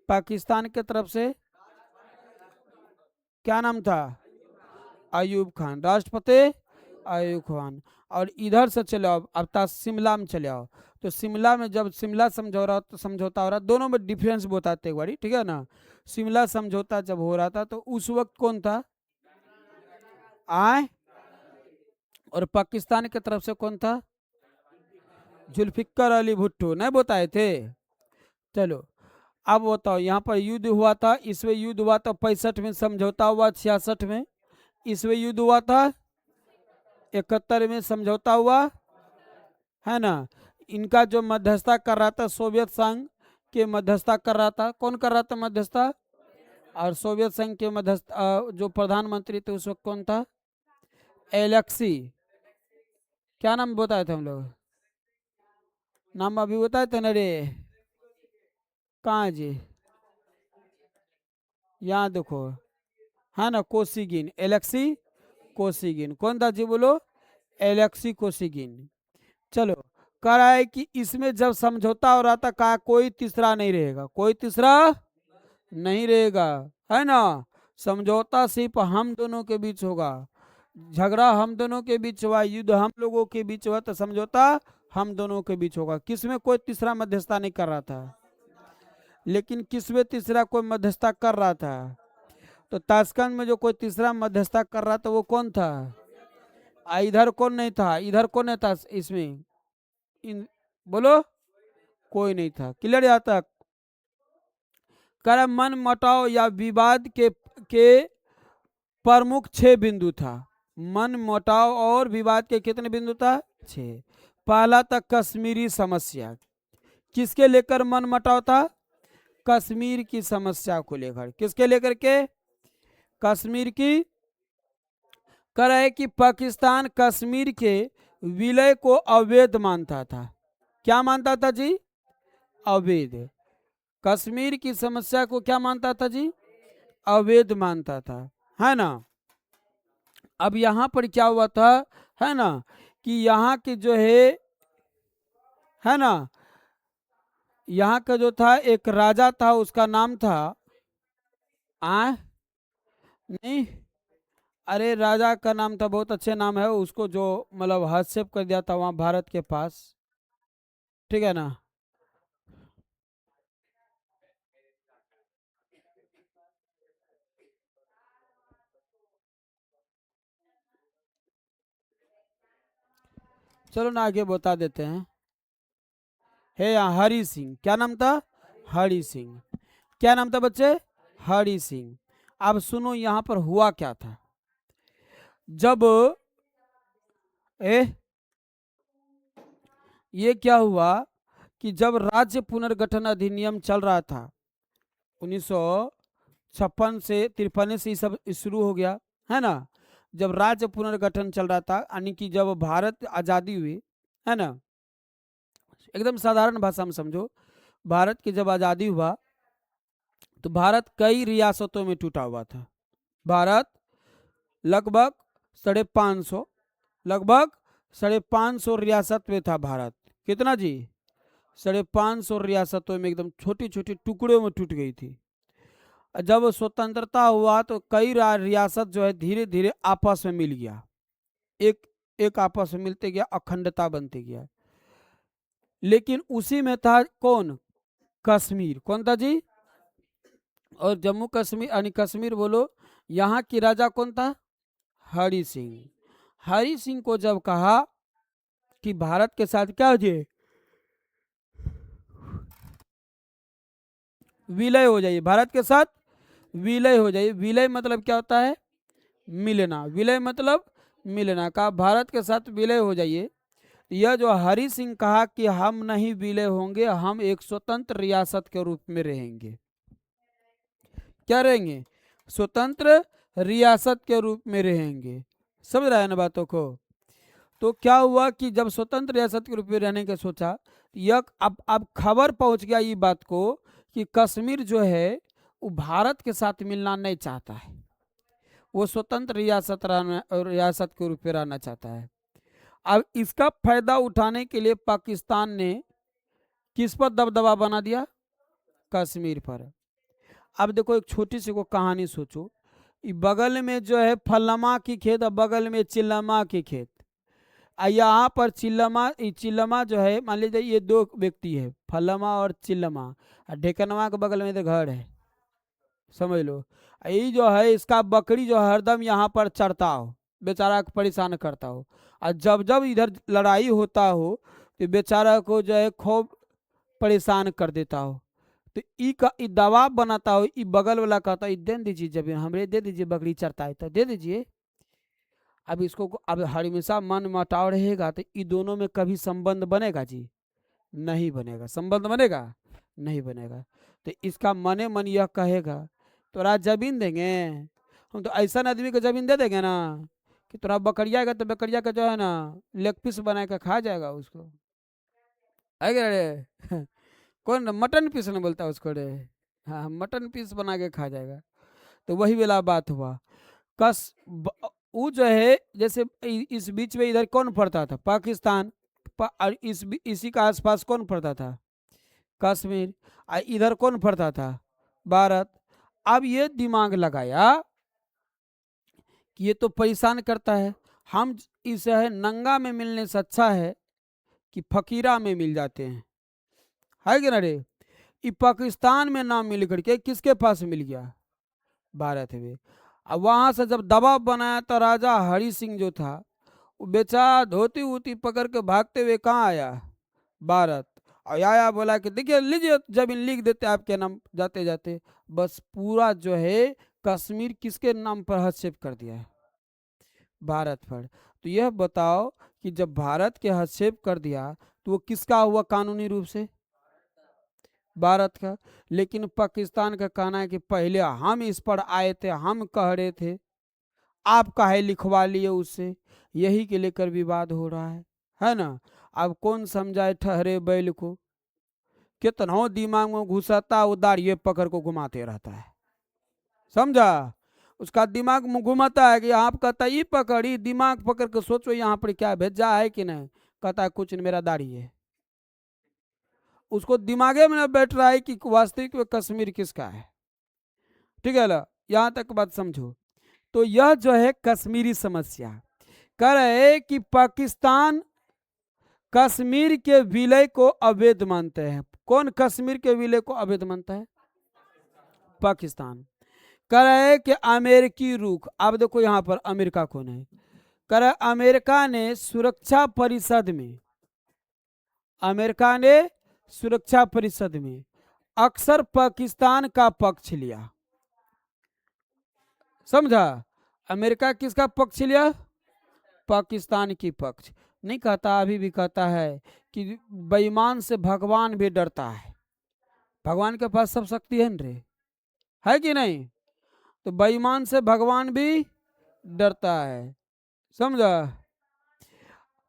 पाकिस्तान के तरफ से क्या नाम था, अयूब खान, राष्ट्रपति अयूब खान। और इधर से चले आओ अब शिमला में चले आओ, तो शिमला में जब शिमला समझौता हो रहा, दोनों में डिफरेंस बताते एक बारी, ठीक है ना। शिमला समझौता जब हो रहा था तो उस वक्त कौन था, आए, और पाकिस्तान की तरफ से कौन था, जुल्फिकर अली भुट्टो, नहीं बताए थे। चलो अब बताओ, यहाँ पर युद्ध हुआ था, इसमें युद्ध हुआ था 65 में, समझौता हुआ 66 में, इसमें युद्ध हुआ था 71 में, समझौता हुआ, है ना। इनका जो मध्यस्थता कर रहा था सोवियत संघ के मध्यस्थता कर रहा था, कौन कर रहा था मध्यस्थता, और सोवियत संघ के मध्यस्थ जो प्रधानमंत्री थे उस वक्त कौन था, एलेक्सी, क्या नाम बताए थे हम लोग, नाम अभी बताए थे ना रे, कहाँ है जी? यहाँ देखो, है ना, कोसिगिन, एलेक्सी कोसिगिन। कौन था जी, बोलो? Alexei Kosygin. चलो, कह रहा है कि इसमें जब समझौता हो रहा था, कहा कोई तीसरा नहीं रहेगा, कोई तीसरा नहीं रहेगा, है ना। समझौता सिर्फ हम दोनों के बीच होगा, झगड़ा हम दोनों के बीच हुआ, युद्ध हम लोगों के बीच हुआ, तो समझौता हम दोनों के बीच होगा। किसमें कोई तीसरा मध्यस्थता नहीं कर रहा था, लेकिन किसमें तीसरा कोई मध्यस्थता कर रहा था? तो ताशकंद में जो कोई तीसरा मध्यस्थता कर रहा था वो कौन था? इधर कौन नहीं था, इधर कौन नहीं था इसमें? बोलो, कोई नहीं था। क्लियर यहाँ तक? कर मन मटाव या विवाद के प्रमुख 6 बिंदु था। मन मुटाव और विवाद के कितने बिंदु था? 6। पहला था कश्मीरी समस्या। किसके लेकर मन मुटाव था? कश्मीर की समस्या को लेकर। किसके लेकर के? कश्मीर की। कह है कि पाकिस्तान कश्मीर के विलय को अवैध मानता था। क्या मानता था जी? अवैध। कश्मीर की समस्या को क्या मानता था जी? अवैध मानता था, है ना। अब यहां पर क्या हुआ था, है ना, कि यहाँ के जो है ना, यहाँ का जो था एक राजा था, उसका नाम था नहीं, अरे राजा का नाम था, बहुत अच्छे नाम है उसको, जो मतलब हस्तक्षेप कर दिया था वहां भारत के पास, ठीक है ना। चलो ना आगे बता देते हैं। है यहाँ हरि सिंह। क्या नाम था? हरि सिंह। क्या नाम था बच्चे? हरि सिंह। अब सुनो यहाँ पर हुआ क्या था। जब ये क्या हुआ कि जब राज्य पुनर्गठन अधिनियम चल रहा था 1956 से 53 से, सब शुरू हो गया, है ना। जब राज्य पुनर्गठन चल रहा था, यानी कि जब भारत आज़ादी हुई, है ना, एकदम साधारण भाषा में समझो, भारत की जब आज़ादी हुआ तो भारत कई रियासतों में टूटा हुआ था। भारत लगभग 550, लगभग 550 रियासत में था भारत। कितना जी? 550 रियासतों में एकदम छोटी छोटी टुकड़ों में टूट गई थी। जब स्वतंत्रता हुआ तो कई रियासत जो है धीरे धीरे आपस में मिल गया, एक एक आपस में मिलते गया, अखंडता बनते गया। लेकिन उसी में था कौन? कश्मीर। कौन था जी? और जम्मू कश्मीर, यानी कश्मीर बोलो, यहाँ की राजा कौन था? हरि सिंह। हरि सिंह को जब कहा कि भारत के साथ क्या हो जाए, विलय हो जाइए, भारत के साथ विलय हो जाइए। विलय मतलब क्या होता है? मिलना। विलय मतलब मिलना। कहा भारत के साथ विलय हो जाइए। यह जो हरि सिंह कहा कि हम नहीं विलय होंगे, हम एक स्वतंत्र रियासत के रूप में रहेंगे। क्या रहेंगे? स्वतंत्र रियासत के रूप में रहेंगे। समझ रहा है ना बातों को? तो क्या हुआ कि जब स्वतंत्र रियासत के रूप में रहने का सोचा, यह अब खबर पहुंच गया ये बात को कि कश्मीर जो है वो भारत के साथ मिलना नहीं चाहता है, वो स्वतंत्र रियासत के रूप में रहना चाहता है। अब इसका फायदा उठाने के लिए पाकिस्तान ने किस पर दबदबा बना दिया? कश्मीर पर। अब देखो एक छोटी सी को कहानी सोचो, बगल में जो है फल्लमा की खेत और बगल में चिल्लमा की खेत। यहाँ पर चिल्लमा जो है, मान लीजिए ये 2 व्यक्ति है, फल्लमा और चिल्लमा, और ढेकनवा के बगल में तो घर है, समझ लो। ये जो है इसका बकरी जो हरदम यहाँ पर चढ़ता हो, बेचारा को परेशान करता हो, और जब जब इधर लड़ाई होता हो तो बेचारा को जो है खूब परेशान कर देता हो। तो ई दबाव बनाता हो, ई बगल वाला कहता है दे दीजिए, जब हमरे दे दीजिए, बकरी चढ़ता है तो दे दीजिए। अब इसको अब हमेशा मन मटाव रहेगा तो इन दोनों में कभी संबंध बनेगा जी? नहीं बनेगा। संबंध बनेगा? नहीं बनेगा। तो इसका मने मन यह कहेगा तोरा जमीन देंगे, हम तो ऐसा आदमी को जमीन दे देंगे ना कि तोरा बकरिया का, तो बकरिया का जो है ना लेग पीस बना के खा जाएगा उसको, है क्या रे? कौन मटन पीस नहीं बोलता उसको रे, हाँ मटन पीस बना के खा जाएगा। तो वही वाला बात हुआ। वो जो है जैसे इस बीच में इधर कौन पड़ता था, पाकिस्तान, और इसी का आसपास कौन पड़ता था, कश्मीर, और इधर कौन पड़ता था, भारत। अब ये दिमाग लगाया कि ये तो परेशान करता है, हम इसे है नंगा में मिलने से अच्छा है कि फकीरा में मिल जाते हैं, है कि ना रे। ये पाकिस्तान में ना मिल करके किसके पास मिल गया, भारत में। अब वहां से जब दबाव बनाया तो राजा हरि सिंह जो था वो बेचारा धोती वोती पकड़ के भागते हुए कहाँ आया, भारत। और आया बोला कि देखिए लीजिए जमीन लिख देते आपके नाम, जाते जाते बस पूरा जो है कश्मीर किसके नाम पर हस्तक्षेप कर दिया है, भारत पर। तो यह बताओ कि जब भारत के हस्तक्षेप कर दिया तो वो किसका हुआ कानूनी रूप से, भारत का। लेकिन पाकिस्तान का कहना है कि पहले हम इस पर आए थे, हम कह रहे थे, आप काहे लिखवा लिए उससे, यही के लेकर विवाद हो रहा है ना। अब कौन समझाए ठहरे बैल को, कितना दिमाग में घुसाता वो दाढ़ी पकड़ को घुमाते रहता है, समझा। उसका दिमाग में घुमाता है कि आप कहता ये पकड़ी, दिमाग पकड़ के सोचो यहाँ पर क्या भेजा है कि नहीं, कहता है कुछ नहीं मेरा दाढ़ी है। उसको दिमागे में न बैठ रहा है कि वास्तविक में कश्मीर किसका है, ठीक है ना। यहाँ तक बात समझो। तो यह जो है कश्मीरी समस्या कह रहे कि पाकिस्तान कश्मीर के विलय को अवैध मानते हैं। कौन कश्मीर के विलय को अवैध मानता है, पाकिस्तान। कह रहे कि अमेरिकी रुख, अब देखो यहाँ पर अमेरिका कौन है, कह रहे अमेरिका ने सुरक्षा परिषद में, अमेरिका ने सुरक्षा परिषद में अक्सर पाकिस्तान का पक्ष लिया, समझा। अमेरिका किसका पक्ष लिया, पाकिस्तान की पक्ष। नहीं कहता, अभी भी कहता है कि बेईमान से भगवान भी डरता है, भगवान के पास सब शक्ति है न रे, है कि नहीं। तो बेईमान से भगवान भी डरता है, समझा।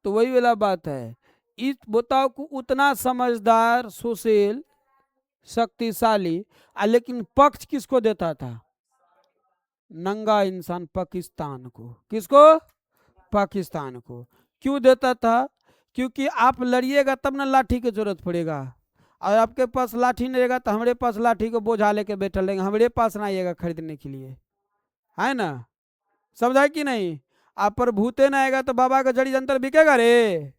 तो वही वाला बात है। इस बताओ को उतना समझदार, सुशील, शक्तिशाली, लेकिन पक्ष किसको देता था, नंगा इंसान पाकिस्तान को। किसको, पाकिस्तान को। क्यों देता था, क्योंकि आप लड़िएगा तब ना लाठी की जरूरत पड़ेगा, और आपके पास लाठी नहीं रहेगा तो हमारे पास लाठी को बोझा लेके बैठल रहेंगे, हमारे पास ना आइएगा खरीदने के लिए, है ना, समझा कि नहीं। आप पर भूते ना आएगा तो बाबा का जड़ी जंतर बिकेगा रे।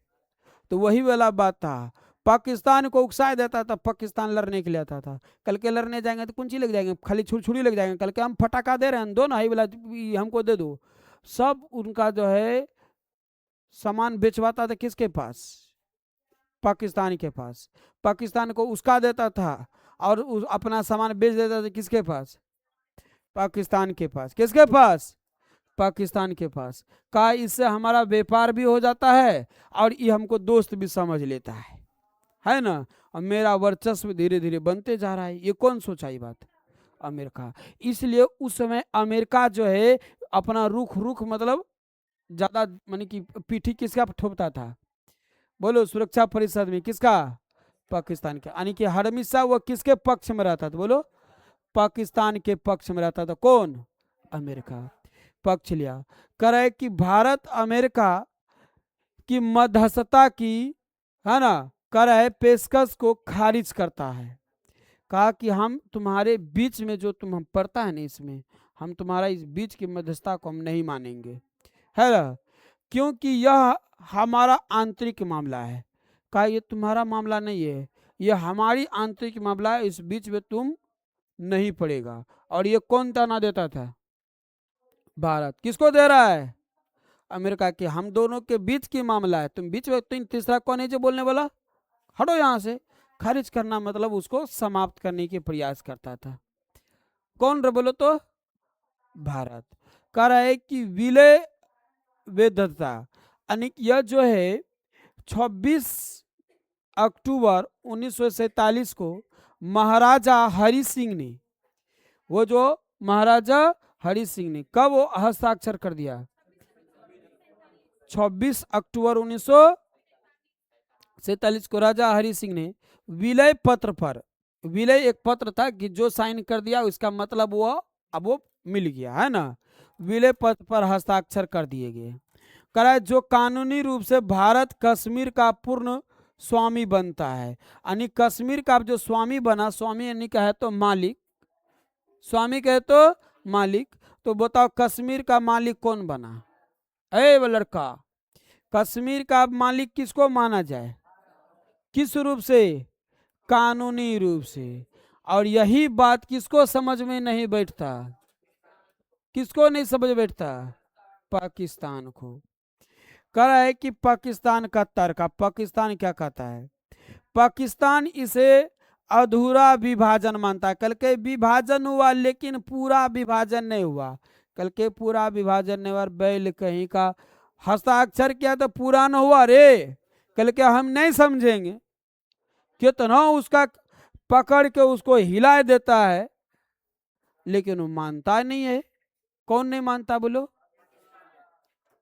तो वही वाला बात था, पाकिस्तान को उकसाए देता था, पाकिस्तान लड़ने के लिए आता था। कल के लड़ने जाएंगे तो कुंची लग जाएंगे, खाली छुरी लग जाएंगे, कल के हम फटाका दे रहे हैं, दो ना ही वाला हमको दे दो। सब उनका जो है सामान बेचवाता था किसके पास, पाकिस्तान के पास। पाकिस्तान को उसका देता था और अपना सामान बेच देता था किसके पास, पाकिस्तान के पास। किसके पास, पाकिस्तान के पास। कहा इससे हमारा व्यापार भी हो जाता है और ये हमको दोस्त भी समझ लेता है ना, और मेरा वर्चस्व धीरे धीरे बनते जा रहा है। ये कौन सोचा ये बात, अमेरिका। इसलिए उस समय अमेरिका जो है अपना रुख मतलब ज्यादा माने कि पीठी किसका ठोपता था, बोलो, सुरक्षा परिषद में किसका, पाकिस्तान के। यानी कि हमेशा वो किसके पक्ष में रहता था, बोलो, पाकिस्तान के पक्ष में रहता था। कौन, अमेरिका पक्ष लिया। कह रहे कि भारत अमेरिका की मध्यस्थता की, है ना, कह रहे पेशकश को खारिज करता है। कहा कि हम तुम्हारे बीच में जो तुम पड़ता है ना, इसमें हम तुम्हारा इस बीच की मध्यस्थता को हम नहीं मानेंगे, है ना, क्योंकि यह हमारा आंतरिक मामला है। कहा ये तुम्हारा मामला नहीं है, ये हमारी आंतरिक मामला है, इस बीच में तुम नहीं पड़ेगा। और ये कौन ताना देता था, भारत। किसको दे रहा है, अमेरिका के। हम दोनों के बीच की मामला है, तुम बीच में, तीसरा कौन है जो बोलने वाला, हटो यहाँ से। खारिज करना मतलब उसको समाप्त करने के प्रयास करता था। कौन रे, बोलो तो, भारत। कह रहा है कि विलय वैधता, यानी यह जो है 26 अक्टूबर 1947 को महाराजा हरि सिंह ने, वो जो महाराजा हरि सिंह ने कब वो हस्ताक्षर कर दिया, 26 अक्टूबर 47 को राजा हरि सिंह ने विलय पत्र पर, विलय एक पत्र था कि जो साइन कर दिया उसका मतलब वो अब वो मिल गया है ना, विलय पत्र पर हस्ताक्षर कर दिए गए। करा जो कानूनी रूप से भारत कश्मीर का पूर्ण स्वामी बनता है, यानी कश्मीर का जो स्वामी बना, स्वामी यानी कहे तो मालिक, स्वामी कहे तो मालिक, तो बताओ कश्मीर का मालिक कौन बना? ए वो लड़का, कश्मीर का मालिक किसको माना जाए? किस रूप से? कानूनी रूप से। और यही बात किसको समझ में नहीं बैठता? किसको नहीं समझ बैठता? पाकिस्तान को। कह रहा है कि पाकिस्तान का तर्क, पाकिस्तान क्या कहता है? पाकिस्तान इसे अधूरा विभाजन मानता है। कल के विभाजन हुआ लेकिन पूरा विभाजन नहीं हुआ। कल के पूरा विभाजन नहीं हुआ, बैल कहीं का हस्ताक्षर किया तो पूरा न हुआ रे। कल के हम नहीं समझेंगे, कितना उसका पकड़ के उसको हिला देता है, लेकिन वो मानता नहीं है। कौन नहीं मानता बोलो?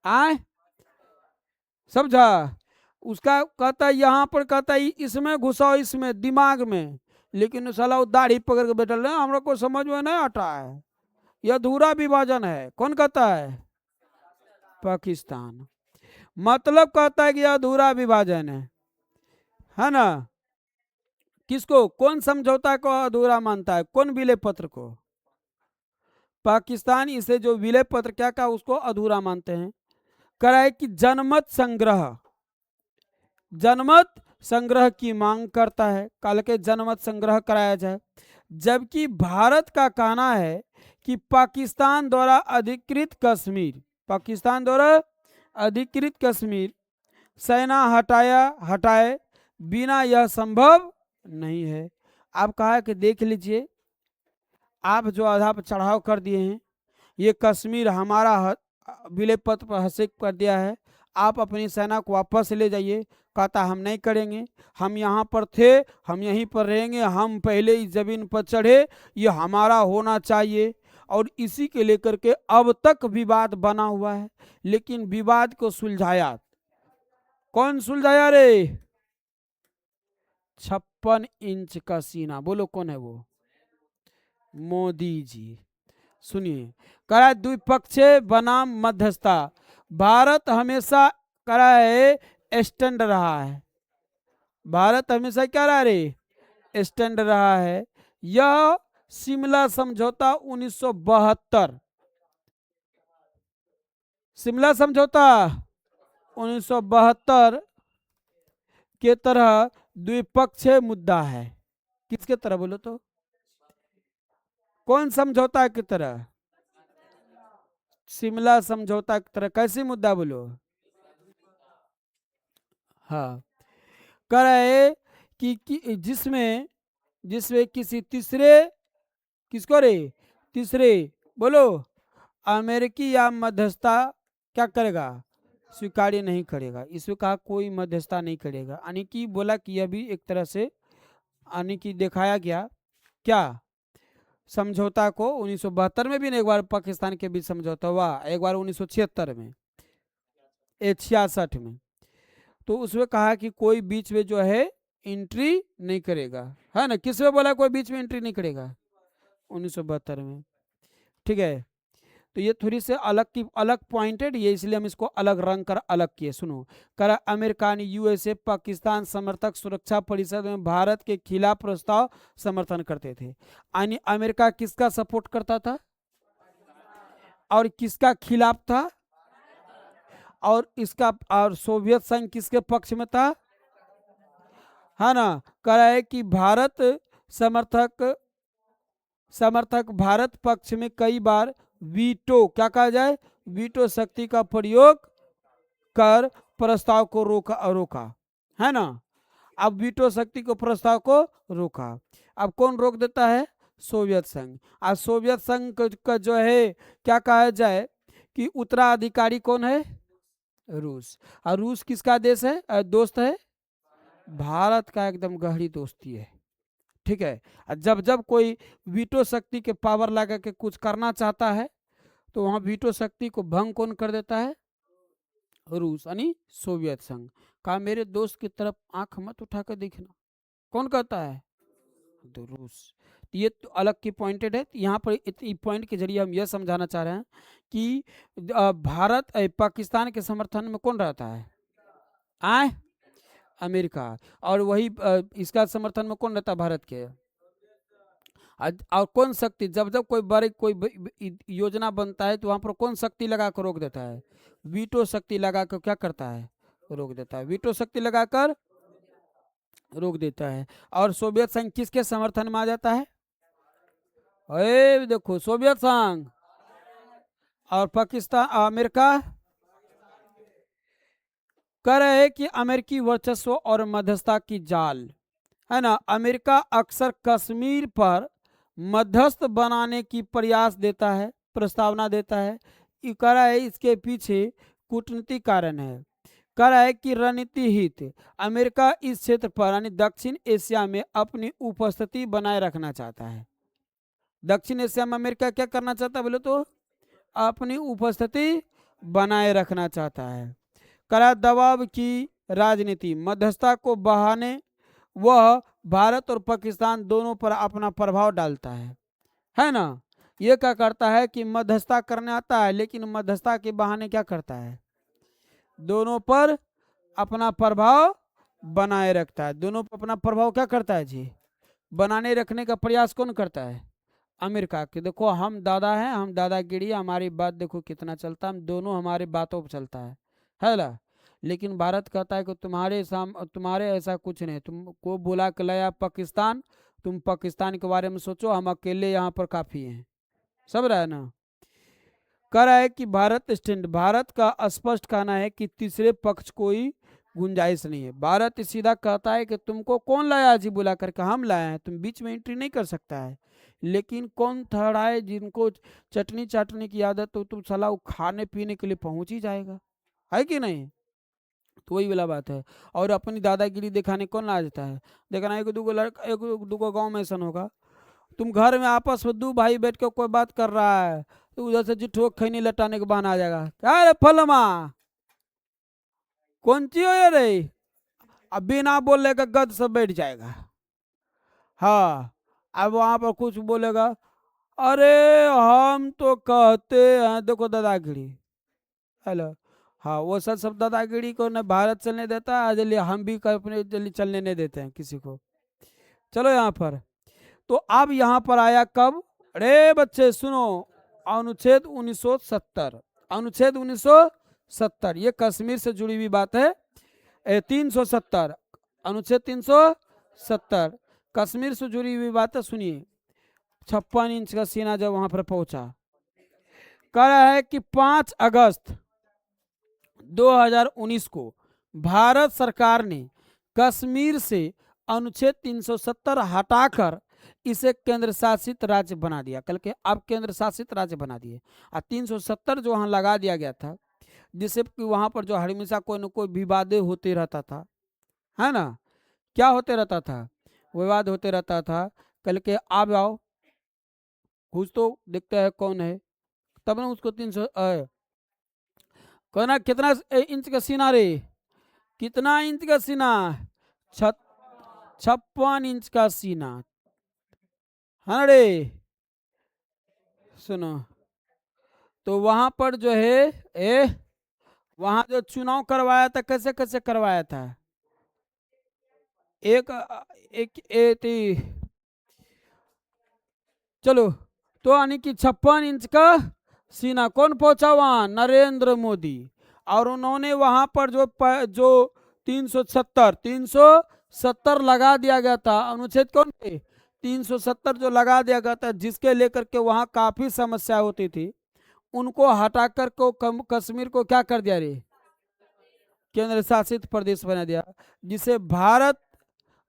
आए समझा? उसका कहता है यहाँ पर, कहता है इसमें घुसाओ, इसमें दिमाग में, लेकिन साला वो दाढ़ी पकड़ के बैठल है, हमरा को समझ में नहीं आता है, यह अधूरा विभाजन है। कौन कहता है? पाकिस्तान। मतलब कहता है कि यह अधूरा विभाजन है ना। किसको, कौन समझौता को अधूरा मानता है? कौन विलय पत्र को? पाकिस्तान इसे जो विलय पत्र क्या कहा उसको अधूरा मानते हैं। कराए कि जनमत संग्रह, जनमत संग्रह की मांग करता है, कल के जनमत संग्रह कराया जाए। जबकि भारत का कहना है कि पाकिस्तान द्वारा अधिकृत कश्मीर, पाकिस्तान द्वारा अधिकृत कश्मीर सेना हटाए बिना यह संभव नहीं है। आप कहा कि देख लीजिए, आप जो आधा पर चढ़ाव कर दिए हैं, ये कश्मीर हमारा विलय पत्र पर हस्तक्षेप कर दिया है, आप अपनी सेना को वापस ले जाइए। कहता हम नहीं करेंगे, हम यहाँ पर थे, हम यहीं पर रहेंगे, हम पहले इस जमीन पर चढ़े, ये हमारा होना चाहिए। और इसी के लेकर के अब तक विवाद बना हुआ है। लेकिन विवाद को सुलझाया कौन? सुलझाया रे? 56 इंच का सीना, बोलो कौन है वो? मोदी जी। सुनिए, करा द्विपक्षीय बनाम मध्यस्थता, भारत हमेशा करा है स्टैंड रहा है, भारत हमेशा क्या रहा रे? स्टैंड रहा है। यह शिमला समझौता 1972, शिमला समझौता 1972 के तरह द्विपक्षीय मुद्दा है। किसके तरह बोलो तो? कौन समझौता की तरह? शिमला समझौता की तरह। कैसी मुद्दा बोलो? हाँ, कह रहे कि जिसमें जिसमें किसी तीसरे, किसको रे? तीसरे, बोलो, अमेरिकी या मध्यस्थता क्या करेगा? स्वीकार्य नहीं करेगा। इसमें कहा कोई मध्यस्थता नहीं करेगा, यानी कि बोला कि यह भी एक तरह से, यानी कि दिखाया गया क्या समझौता को। 1972 में भी एक बार पाकिस्तान के बीच समझौता हुआ, एक बार 1976 में, 66 में। तो उसमें कहा कि कोई बीच में जो है एंट्री नहीं करेगा, है ना। किस में बोला कोई बीच में एंट्री नहीं करेगा? 1972 में। ठीक है, तो ये थोड़ी से अलग की अलग पॉइंटेड, ये इसलिए हम इसको अलग रंग कर अलग किए। सुनो, करा अमेरिका ने यूएसए पाकिस्तान समर्थक सुरक्षा परिषद में भारत के खिलाफ प्रस्ताव समर्थन करते थे। यानी अमेरिका किसका सपोर्ट करता था और किसका खिलाफ था? और इसका, और सोवियत संघ किसके पक्ष में था? है ना। कहा है कि भारत समर्थक भारत पक्ष में कई बार वीटो, क्या कहा जाए, वीटो शक्ति का प्रयोग कर प्रस्ताव को रोका, है ना। अब वीटो शक्ति को, प्रस्ताव को रोका। अब कौन रोक देता है? सोवियत संघ। आज सोवियत संघ का जो है क्या कहा जाए कि उत्तराधिकारी कौन है? रूस। और रूस किसका देश है, दोस्त है? भारत का एकदम गहरी दोस्ती है। ठीक है, जब जब कोई वीटो शक्ति के पावर लगा के कुछ करना चाहता है, तो वहां वीटो शक्ति को भंग कौन कर देता है? रूस यानी सोवियत संघ। कहा मेरे दोस्त की तरफ आंख मत उठाकर देखना। कौन कहता है? तो रूस। तो ये तो अलग की पॉइंटेड है। यहाँ पर इतनी पॉइंट के जरिए हम यह समझाना चाह रहे हैं कि भारत पाकिस्तान के समर्थन में कौन रहता है? आए अमेरिका। और वही इसका समर्थन में कौन रहता है? भारत के। और कौन शक्ति, जब जब कोई बड़ी कोई योजना बनता है तो वहां पर कौन शक्ति लगा कर रोक देता है? वीटो शक्ति लगा कर क्या करता है? रोक देता है। वीटो शक्ति लगाकर रोक देता है। और सोवियत संघ किसके समर्थन में आ जाता है? अरे देखो, सोवियत संघ और पाकिस्तान, अमेरिका कह रहे हैं कि अमेरिकी वर्चस्व और मध्यस्थता की जाल है ना। अमेरिका अक्सर कश्मीर पर मध्यस्थ बनाने की प्रयास देता है, प्रस्तावना देता है। ये कह रहा है इसके पीछे कूटनीतिक कारण है। कह रहा है कि रणनीति हित अमेरिका इस क्षेत्र पर यानी दक्षिण एशिया में अपनी उपस्थिति बनाए रखना चाहता है। दक्षिण एशिया में अमेरिका क्या करना चाहता है बोले तो? अपनी उपस्थिति बनाए रखना चाहता है। करा दबाव की राजनीति, मध्यस्थता को बढ़ाने वह भारत और पाकिस्तान दोनों पर अपना प्रभाव डालता है ना। ये क्या करता है कि मध्यस्थता करने आता है, लेकिन मध्यस्थता के बहाने क्या करता है? दोनों पर अपना प्रभाव बनाए रखता है। दोनों पर अपना प्रभाव क्या करता है जी? बनाने रखने का प्रयास कौन करता है? अमेरिका के। देखो हम दादा हैं, हम दादागिरी, हमारी बात देखो कितना चलता है, हम दोनों हमारी बातों पर चलता है ना। लेकिन भारत कहता है कि तुम्हारे ऐसा कुछ नहीं, तुमको बुला के लाया पाकिस्तान, तुम पाकिस्तान के बारे में सोचो, हम अकेले यहाँ पर काफी हैं। सब रहा है ना। कह रहा है कि भारत का स्पष्ट कहना है कि तीसरे पक्ष कोई गुंजाइश नहीं है। भारत सीधा कहता है कि तुमको कौन लाया जी बुला करके? हम लाए हैं, तुम बीच में एंट्री नहीं कर सकता है। लेकिन कौन थर्ड आए जिनको चटनी चाटने की आदत तो तुम सलाह खाने पीने के लिए पहुंच ही जाएगा, है कि नहीं? तो वही वाला बात है। और अपनी दादागिरी दिखाने कौन आ जाता है? देखना एक दूगो लड़का, एक दूगो गाँव में ऐसा होगा, तुम घर में आपस में दो भाई बैठ के कोई बात कर रहा है तो उधर से जिठो खैनी लटाने के बहाना आ जाएगा, क्या रे फलमा कौन ची हो रे? अब बिना बोलने का गद से बैठ जाएगा। हाँ, अब वहां पर कुछ बोलेगा, अरे हम तो कहते हैं, देखो दादागिरी। हेलो। हाँ, वो सब दादागिरी को न भारत चलने देता है, जल्दी हम भी अपने जल्दी चलने नहीं देते हैं किसी को। चलो यहाँ पर तो अब यहाँ पर आया कब? अरे बच्चे सुनो, अनुच्छेद 1970। अनुच्छेद 1970 ये कश्मीर से जुड़ी हुई बात है। 370 अनुच्छेद 370 कश्मीर से जुड़ी हुई बात है। सुनिए, 56 इंच का सीना जब वहां पर पहुंचा, कह रहा है कि 5 अगस्त 2019 को भारत सरकार ने कश्मीर से अनुच्छेद 370 हटाकर इसे केंद्र शासित राज्य बना दिया। कल के अब केंद्र शासित राज्य बना दिए। और 370 जो वहां लगा दिया गया था, जिससे कि वहां पर जो हमेशा कोई न कोई विवादे होते रहता था, है ना। क्या होते रहता था? विवाद होते रहता था। कल के अब आओ कुछ तो देखते हैं कौन है, तब ना उसको 300 कहना कितना इंच का सीना रे? कितना इंच का सीना? 56 इंच का सीना, हाँ रे। सुनो, तो वहां पर जो है वहां जो चुनाव करवाया था, कैसे कैसे करवाया था? एक चलो, तो यानी कि 56 इंच का सीना कौन पहुंचा वहां? नरेंद्र मोदी। और उन्होंने वहां पर जो 370 लगा दिया गया था, अनुच्छेद कौन थे? 370 जो लगा दिया गया था, जिसके लेकर के वहां काफी समस्या होती थी, उनको हटाकर को कश्मीर को क्या कर दिया रे? केंद्र शासित प्रदेश बना दिया, जिसे भारत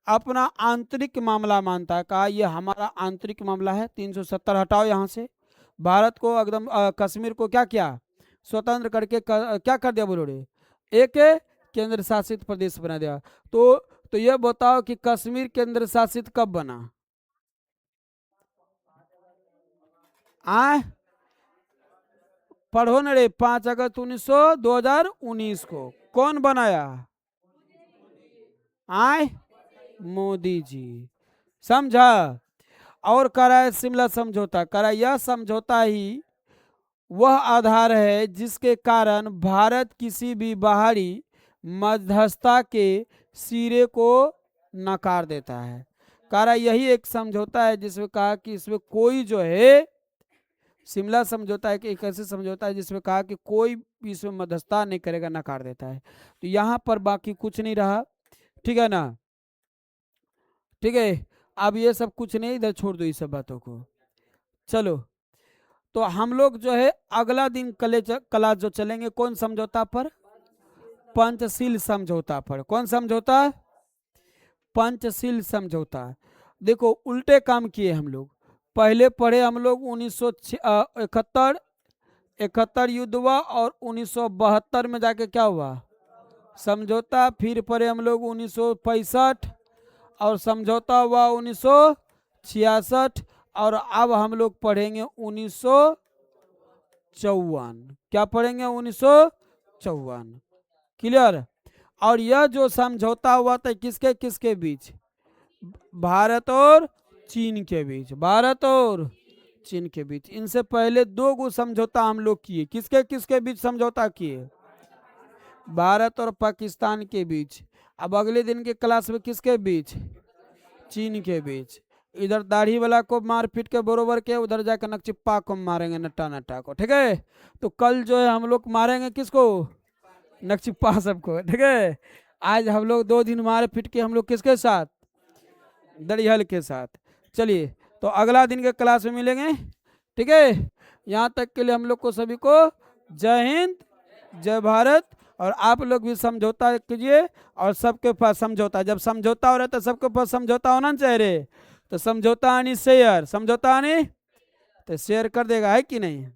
अपना आंतरिक मामला मानता है। कहा यह हमारा आंतरिक मामला है, 370 हटाओ यहाँ से। भारत को एकदम कश्मीर को क्या किया? स्वतंत्र करके क्या कर दिया बोलो रे? एक केंद्र शासित प्रदेश बना दिया। तो ये बताओ कि कश्मीर केंद्र शासित कब बना? पढ़ो न रे, 5 अगस्त 2019 को कौन बनाया? आए मोदी जी। समझा? और करा है शिमला समझौता, करा यह समझौता ही वह आधार है जिसके कारण भारत किसी भी बाहरी मध्यस्थता के सिरे को नकार देता है। करा यही एक समझौता है जिसमें कहा कि इसमें कोई जो है, शिमला समझौता एक ऐसे समझौता है जिसमें कहा कि कोई भी इसमें मध्यस्थता नहीं करेगा, नकार देता है। तो यहाँ पर बाकी कुछ नहीं रहा, ठीक है ना? ठीक है, अब ये सब कुछ नहीं, इधर छोड़ दो इस सब बातों को। चलो, तो हम लोग जो है अगला दिन क्लास जो चलेंगे कौन समझौता पर? पंचशील समझौता पर। कौन समझौता? पंचशील समझौता। देखो उल्टे काम किए हम लोग। पहले पढ़े हम लोग 1971 युद्ध हुआ, और 1972 में जाके क्या हुआ? समझौता। फिर पढ़े हम लोग 1965 और समझौता हुआ 1966, और अब हम लोग पढ़ेंगे 1954। क्या पढ़ेंगे? 1954। क्लियर? और यह जो समझौता हुआ था किसके किसके बीच? भारत और चीन के बीच। भारत और चीन के बीच। इनसे पहले 2 गो समझौता हम लोग किए। किसके किसके बीच समझौता किए? भारत और पाकिस्तान के बीच। अब अगले दिन के क्लास में किसके बीच? चीन के बीच। इधर दाढ़ी वाला को मार पीट के बरोबर के, उधर जाकर नकचिप्पा को मारेंगे, नट्टा नट्टा को। ठीक है? तो कल जो है हम लोग मारेंगे किसको? नकचिप्पा सबको। ठीक है? आज हम लोग 2 दिन मार पीट के हम लोग किसके साथ? दरिहल के साथ। चलिए, तो अगला दिन के क्लास में मिलेंगे। ठीक है? यहाँ तक के लिए हम लोग को सभी को जय हिंद, जय भारत। और आप लोग भी समझौता कीजिए, और सबके पास समझौता, जब समझौता हो रहा है तो सबके पास समझौता होना चाहिए रे। तो समझौता आनी शेयर, समझौता आनी तो शेयर कर देगा, है कि नहीं?